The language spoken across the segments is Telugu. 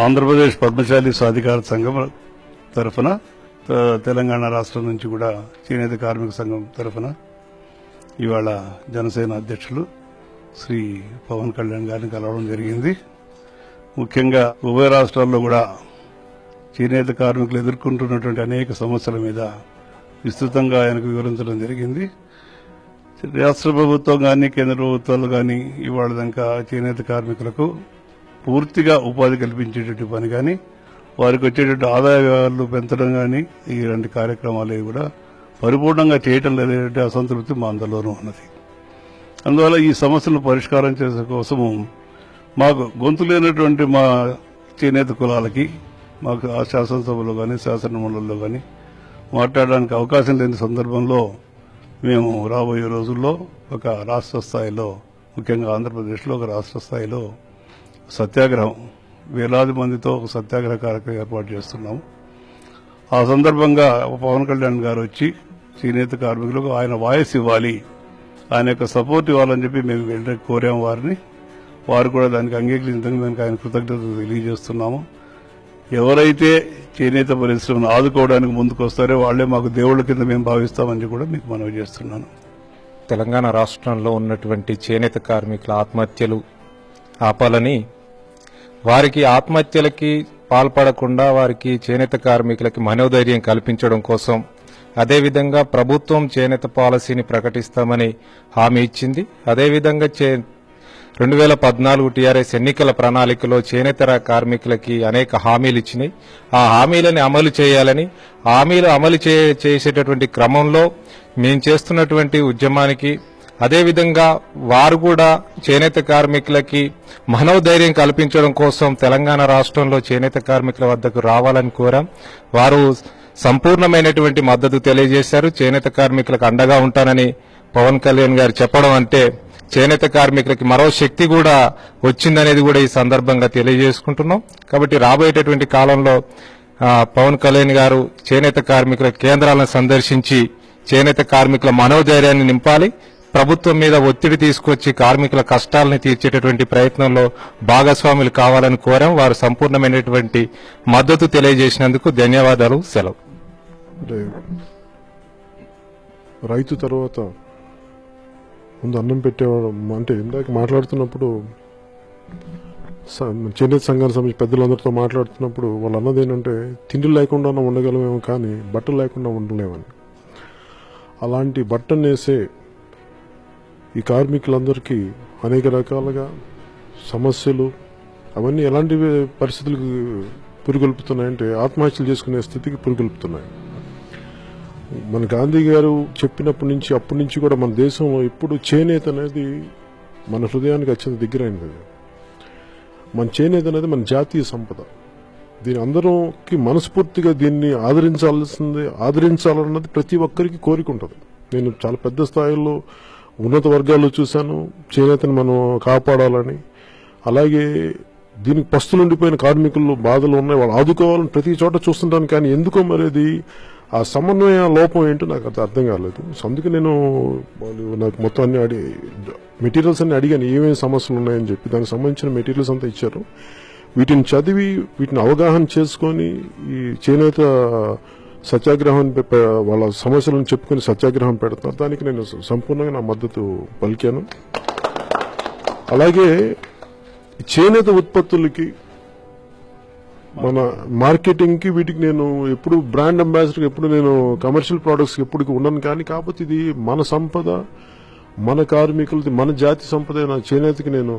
ఆంధ్రప్రదేశ్ పద్మశాలి సాధికార సంఘం తరఫున తెలంగాణ రాష్ట్రం నుంచి కూడా చేనేత కార్మిక సంఘం తరఫున ఇవాళ జనసేన అధ్యక్షులు శ్రీ పవన్ కళ్యాణ్ గారిని కలవడం జరిగింది. ముఖ్యంగా ఉభయ రాష్ట్రాల్లో కూడా చేనేత కార్మికులు ఎదుర్కొంటున్నటువంటి అనేక సమస్యల మీద విస్తృతంగా ఆయనకు వివరించడం జరిగింది. రాష్ట్ర ప్రభుత్వం కానీ కేంద్ర ప్రభుత్వాలు కానీ ఇవాళ దాకా చేనేత కార్మికులకు పూర్తిగా ఉపాధి కల్పించేటటువంటి పని కానీ వారికి వచ్చేటట్టు ఆదాయాలు పెంచడం కానీ ఇలాంటి కార్యక్రమాలు కూడా పరిపూర్ణంగా చేయటం లేదంటే అసంతృప్తి మా అందరిలోనూ ఉన్నది. అందువల్ల ఈ సమస్యలను పరిష్కారం చేసే కోసము మాకు గొంతు లేనటువంటి మా చేనేత కులాలకి మాకు ఆ శాసనసభలో కానీ శాసనమండలిలో కానీ మాట్లాడడానికి అవకాశం లేని సందర్భంలో మేము రాబోయే రోజుల్లో ఒక రాష్ట్ర స్థాయిలో, ముఖ్యంగా ఆంధ్రప్రదేశ్లో ఒక రాష్ట్ర స్థాయిలో సత్యాగ్రహం, వేలాది మందితో ఒక సత్యాగ్రహ కార్యక్రమం ఏర్పాటు చేస్తున్నాము. ఆ సందర్భంగా పవన్ కళ్యాణ్ గారు వచ్చి చేనేత కార్మికులకు ఆయన వాయిస్ ఇవ్వాలి, ఆయన యొక్క సపోర్ట్ ఇవ్వాలని చెప్పి మేము వెళ్ళి కోరాము వారిని. వారు కూడా దానికి అంగీకరించడానికి మేము ఆయన కృతజ్ఞతలు తెలియజేస్తున్నాము. ఎవరైతే చేనేత పరిశ్రమను ఆదుకోవడానికి ముందుకు వస్తారో వాళ్లే మాకు దేవుళ్ళ కింద మేము భావిస్తామని కూడా మీకు మనవి చేస్తున్నాను. తెలంగాణ రాష్ట్రంలో ఉన్నటువంటి చేనేత కార్మికుల ఆత్మహత్యలు ఆపాలని, వారికి ఆత్మహత్యలకి పాల్పడకుండా వారికి చేనేత కార్మికులకి మనోధైర్యం కల్పించడం కోసం, అదేవిధంగా ప్రభుత్వం చేనేత పాలసీని ప్రకటిస్తామని హామీ ఇచ్చింది. అదేవిధంగా 2014 టీఆర్ఎస్ ఎన్నికల ప్రణాళికలో చేనేత కార్మికులకి అనేక హామీలు ఇచ్చినాయి. ఆ హామీలను అమలు చేయాలని, హామీలు అమలు చేసేటటువంటి క్రమంలో మేము చేస్తున్నటువంటి ఉద్యమానికి, అదేవిధంగా వారు కూడా చేనేత కార్మికులకి మనోధైర్యం కల్పించడం కోసం తెలంగాణ రాష్ట్రంలో చేనేత కార్మికుల వద్దకు రావాలని కోరాం. వారు సంపూర్ణమైనటువంటి మద్దతు తెలియజేశారు. చేనేత కార్మికులకు అండగా ఉంటానని పవన్ కళ్యాణ్ గారు చెప్పడం అంటే చేనేత కార్మికులకి మరో శక్తి కూడా వచ్చిందనేది కూడా ఈ సందర్భంగా తెలియజేసుకుంటున్నాం. కాబట్టి రాబోయేటటువంటి కాలంలో పవన్ కళ్యాణ్ గారు చేనేత కార్మికుల కేంద్రాలను సందర్శించి చేనేత కార్మికుల మనోధైర్యాన్ని నింపాలి, ప్రభుత్వం మీద ఒత్తిడి తీసుకొచ్చి కార్మికుల కష్టాలను తీర్చేటటువంటి ప్రయత్నంలో భాగస్వాములు కావాలని కోరాం. వారు సంపూర్ణమైనటువంటి మద్దతు తెలియజేసినందుకు ధన్యవాదాలు. సెలవు. రైతు తర్వాత ముందు అన్నం పెట్టేవాడు అంటే ఇందాక మాట్లాడుతున్నప్పుడు చేనేత సంఘానికి సంబంధించి పెద్దలందరితో మాట్లాడుతున్నప్పుడు వాళ్ళు అన్నది ఏంటంటే తిండి లేకుండా ఉండగలమేమో కానీ బట్టలు లేకుండా ఉండలేమని. అలాంటి బట్టను వేసే ఈ కార్మికులందరికీ అనేక రకాలుగా సమస్యలు అవన్నీ ఎలాంటి పరిస్థితులకు పురిగొల్పుతున్నాయంటే ఆత్మహత్యలు చేసుకునే స్థితికి పురిగొల్పుతున్నాయి. మన గాంధీ గారు చెప్పినప్పటి నుంచి అప్పటి నుంచి కూడా మన దేశంలో ఇప్పుడు చేనేత అనేది మన హృదయానికి అత్యంత దగ్గరైనది. మన చేనేత అనేది మన జాతీయ సంపద. దీని అందరికి మనస్ఫూర్తిగా దీన్ని ఆదరించాలన్నది ప్రతి ఒక్కరికి కోరిక ఉంటుంది. నేను చాలా పెద్ద స్థాయిలో ఉన్నత వర్గాల్లో చూశాను చేనేతను మనం కాపాడాలని. అలాగే దీనికి పస్తులుండిపోయిన కార్మికులు బాధలు ఉన్నాయి, వాళ్ళు ఆదుకోవాలని ప్రతి చోట చూస్తుంటాను. కానీ ఎందుకో మరేది ఆ సమన్వయ లోపం ఏంటో నాకు అర్థం కాలేదు. సో అందుకే నేను నాకు మొత్తం అన్ని మెటీరియల్స్ అన్ని అడిగాను ఏమేమి సమస్యలు ఉన్నాయని చెప్పి. దానికి సంబంధించిన మెటీరియల్స్ అంతా ఇచ్చారు. వీటిని చదివి వీటిని అవగాహన చేసుకొని ఈ చేనేత సత్యాగ్రహం వాళ్ళ సమస్యలను చెప్పుకుని సత్యాగ్రహం పెడతారు. దానికి నేను సంపూర్ణంగా నా మద్దతు పలికాను. అలాగే చేనేత ఉత్పత్తులకి మన మార్కెటింగ్ కి వీటికి నేను ఎప్పుడు బ్రాండ్ అంబాసిడర్, ఎప్పుడు నేను కమర్షియల్ ప్రొడక్ట్స్ ఎప్పుడు ఉండను. కానీ కాకపోతే ఇది మన సంపద, మన కార్మికులది, మన జాతి సంపద. నా చేనేతకి నేను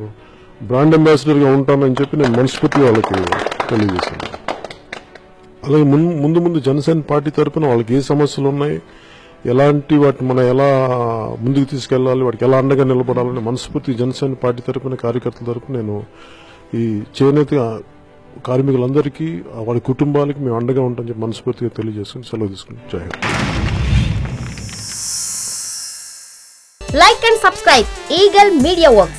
బ్రాండ్ అంబాసిడర్ గా ఉంటానని చెప్పి నేను మనస్ఫూర్తిగా వాళ్ళకి తెలియజేశాను. అలాగే ముందు జనసేన పార్టీ తరఫున వాళ్ళకి ఏ సమస్యలు ఉన్నాయి, ఎలాంటి వాటిని మనం ఎలా ముందుకు తీసుకెళ్లాలి, వాటికి ఎలా అండగా నిలబడాలని మనస్ఫూర్తి జనసేన పార్టీ తరఫున కార్యకర్తల తరఫున నేను ఈ చేనేత కార్మికులందరికీ వారి కుటుంబాలకి మేము అండగా ఉంటామని చెప్పి మనస్ఫూర్తిగా తెలియజేసుకుని సెలవు తీసుకుని జై Hind. Like and subscribe Eagle Media Works.